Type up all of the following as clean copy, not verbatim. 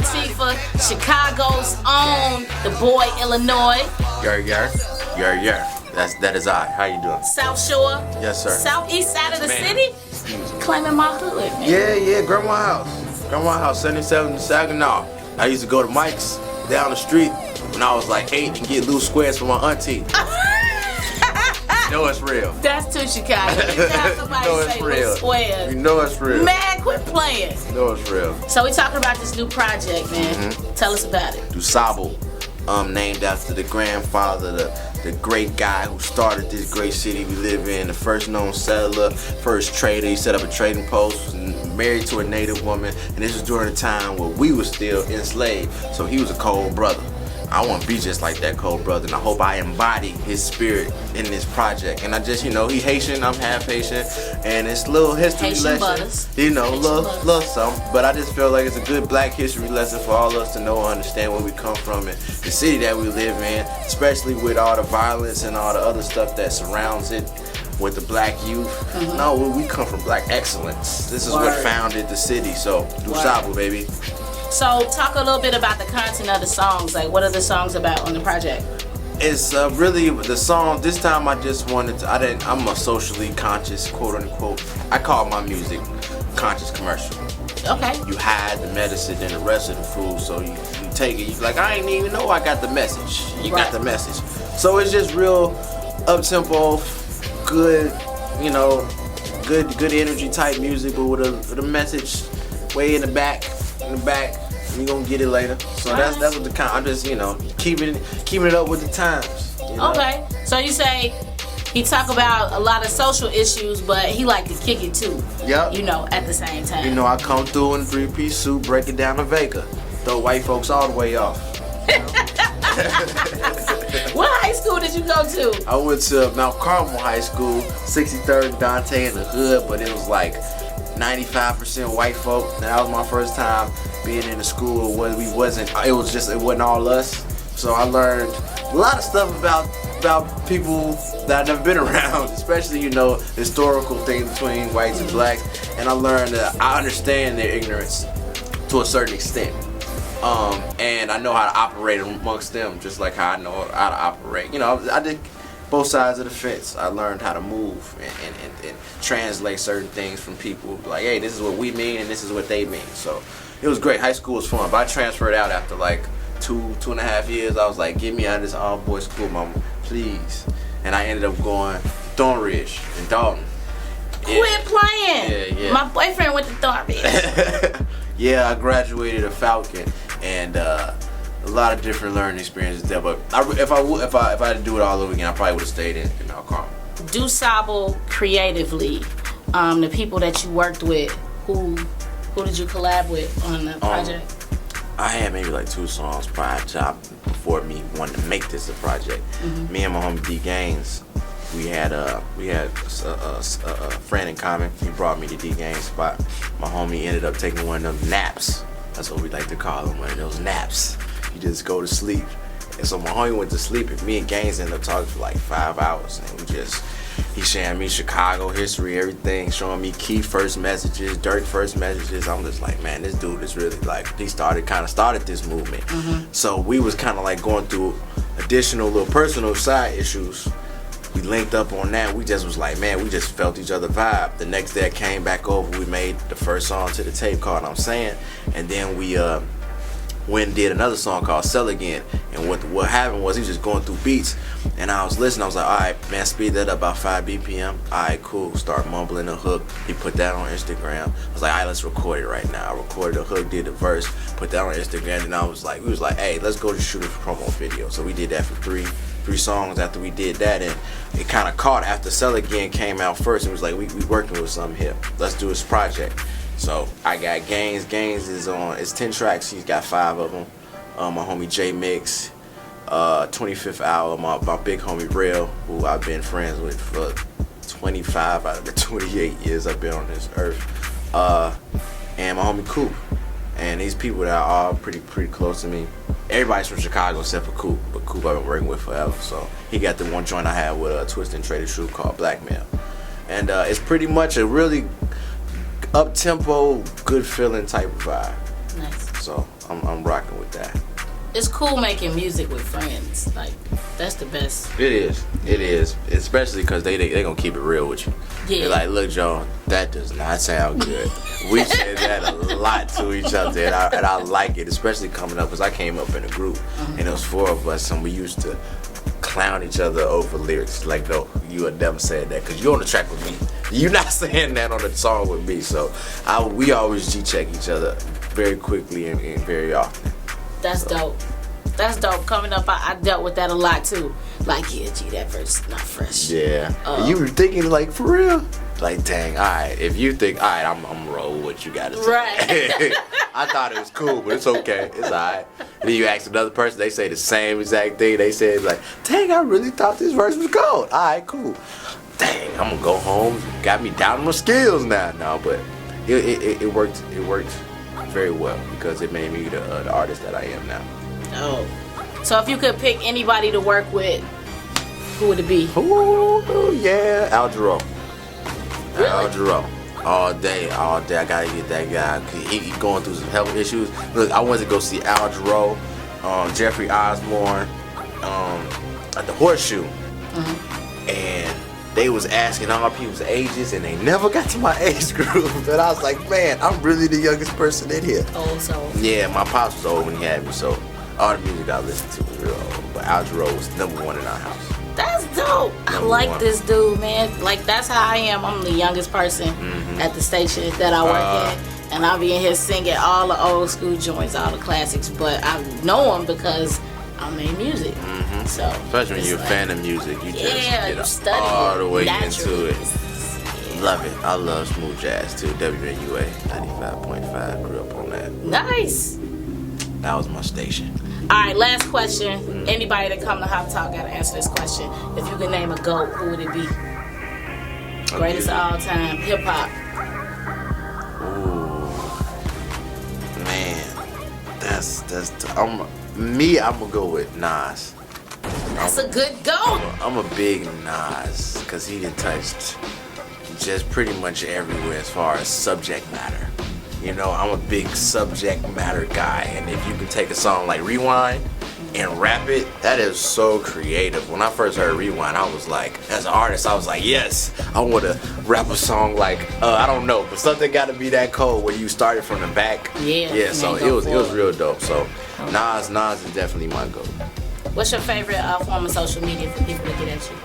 Teefa, Chicago's own, the boy Illinois. That is I. How you doing? South Shore. Yes, sir. Southeast side of the city. Claiming my hood, man. Yeah, Grandma House. Grandma House, 77 in Saginaw. I used to go to Mike's down the street when I was like 8 and get little squares for my auntie. You know it's real. That's too Chicago. You got somebody you know say it's real. Squares. You know it's real. Man, quit playing. You know it's real. So we talking about this new project, man. Tell us about it. Dusable, named after the grandfather, the great guy who started this great city we live in, the first known settler, first trader. He set up a trading post, was married to a native woman, and this was during a time where we were still enslaved. So he was a cold brother. I want to be just like that cold brother, and I hope I embody his spirit in this project. And I just, he Haitian, I'm half Haitian, and it's a little history Haitian lesson. butters. Love something. But I just feel like it's a good black history lesson for all of us to know and understand where we come from and the city that we live in, especially with all the violence and all the other stuff that surrounds it with the black youth. No, we come from black excellence. This is what founded the city. So, Dusable, baby. So talk a little bit about the content of the songs. Like, what are the songs about on the project? It's really the song. This time I just wanted to. I'm a socially conscious, quote unquote. I call my music conscious commercial. Okay. You hide the medicine in the rest of the food, so you take it. You like, I ain't even know I got the message. You got the message. So it's just real up tempo, good, good energy type music, but with a message way in the back. You gonna get it later. So that's what the kind. I'm just keeping it up with the times. Okay. So you say he talk about a lot of social issues, but he like to kick it too. Yep. At the same time. I come through in a 3-piece suit, break it down to Vega, throw white folks all the way off. What high school did you go to? I went to Mount Carmel High School, 63rd Dante in the hood, but it was like 95% white folk. That was my first time being in a school where it wasn't all us. So I learned a lot of stuff about people that I've never been around, especially historical things between whites and blacks. And I learned that I understand their ignorance to a certain extent, and I know how to operate amongst them, just like how I know how to operate. I did both sides of the fence. I learned how to move and translate certain things from people. Like, hey, this is what we mean and this is what they mean. So it was great. High school was fun, but I transferred out after like two and a half years. I was like, get me out of this all-boys school, mama, please. And I ended up going to Thornridge in Dalton. Quit playing. Yeah. My boyfriend went to Thornridge. Yeah, I graduated a Falcon, and a lot of different learning experiences there. But if I had to do it all over again, I probably would have stayed in Mount Carmel. Dusable creatively, the people that you worked with, who did you collab with on the project? I had maybe like 2 songs prior to before me wanting to make this a project. Me and my homie D Gaines, we had a friend in common. He brought me to D Gaines' spot. My homie ended up taking one of them naps. That's what we like to call them, one of those naps. You just go to sleep. And so my homie went to sleep, and me and Gaines ended up talking for like 5 hours. And he sharing me Chicago history, everything, showing me Key first messages, Dirk first messages. I'm just like, man, this dude is really like, he started this movement. So we was kind of like going through additional little personal side issues. We linked up on that. We just was like, man, we just felt each other vibe. The next day I came back over, we made the first song to the tape called I'm Saying, and then we went and did another song called Sell Again. And what happened was he was just going through beats, and I was listening. I was like, all right, man, speed that up about 5 BPM. All right, cool. Start mumbling the hook. He put that on Instagram. I was like, all right, let's record it right now. I recorded the hook, did the verse, put that on Instagram, and we was like, hey, let's go to shoot a promo video. So we did that for three songs after we did that, and it kind of caught after Sell Again came out first. It was like, we working with something here. Let's do this project. So I got Gaines. Gaines is it's 10 tracks. He's got 5 of them. My homie J Mix, 25th Hour, my big homie Rail, who I've been friends with for 25 out of the 28 years I've been on this earth, and my homie Coop. And these people that are all pretty close to me. everybody's from Chicago except for Coop, but Coop I've been working with forever. So he got the one joint I had with Twist and Traded Shoe called Blackmail, and it's pretty much a really up tempo, good feeling type of vibe. Nice. So I'm rocking with that. It's cool making music with friends. Like, that's the best. It is, especially because they gonna keep it real with you. Yeah. They're like, look, Joe, that does not sound good. We said that a lot to each other, and I like it, especially coming up, because I came up in a group, and it was 4 of us, and we used to clown each other over lyrics. Like, no, you would never say that, because you're on the track with me. You're not saying that on the song with me. So we always G-check each other very quickly and very often. That's dope. That's dope. Coming up, I dealt with that a lot too. Like, yeah, gee, that verse not fresh. Yeah. You were thinking, like, for real? Like, dang, alright. If you think, alright, I'm gonna roll with what you gotta say. Right. I thought it was cool, but it's okay. It's alright. Then you ask another person, they say the same exact thing. They said, like, dang, I really thought this verse was gold. Alright, cool. Dang, I'm gonna go home. Got me down on my skills now. No, but it worked. It worked very well because it made me the artist that I am now. Oh. So if you could pick anybody to work with, who would it be? Ooh, yeah, Al Jarreau. Really? Al Jarreau. All day. I gotta get that guy. He going through some health issues. Look, I went to go see Al Jarreau, Jeffrey Osborne, at the Horseshoe, and they was asking all people's ages, and they never got to my age group. And I was like, man, I'm really the youngest person in here. Old soul. Yeah, my pops was old when he had me, so all the music I listened to was real old. But Al Jarreau was #1 in our house. That's dope. I like #1. this dude, man. Like, that's how I am. I'm the youngest person at the station that I work in. And I'll be in here singing all the old school joints, all the classics. But I know them because I made music. So Especially when you're a fan of music, you just you get study all it the way naturally. into it. Love it. I love smooth jazz too. WNUA 95.5. Grew up on that. Nice. That was my station. All right, last question. Anybody that come to Hot Talk gotta answer this question. If you could name a GOAT, who would it be? Greatest of all time, hip hop. Ooh, man, that's I'm gonna go with Nas. That's a good GOAT. I'm a big Nas because he done touched just pretty much everywhere as far as subject matter. You know, I'm a big subject matter guy, and if you can take a song like Rewind and rap it, that is so creative. When I first heard Rewind, I was like, as an artist, I was like, yes, I want to rap a song like, I don't know, but something got to be that cold where you started from the back. Yeah. So it was real dope. So Nas is definitely my go. What's your favorite form of social media for people to get at you?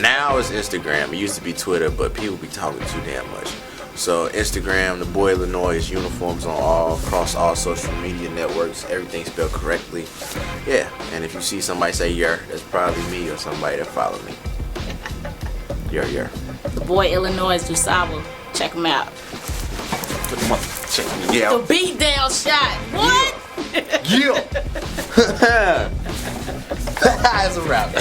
Now it's Instagram. It used to be Twitter, but people be talking too damn much. So Instagram, the boy Illinois, uniforms on across all social media networks, everything spelled correctly. Yeah, and if you see somebody say "yer," that's probably me or somebody that follow me. Yer. The boy Illinois Dusaba. Check him out. Check me out. The beat down shot. What? Yeah. That's a wrap.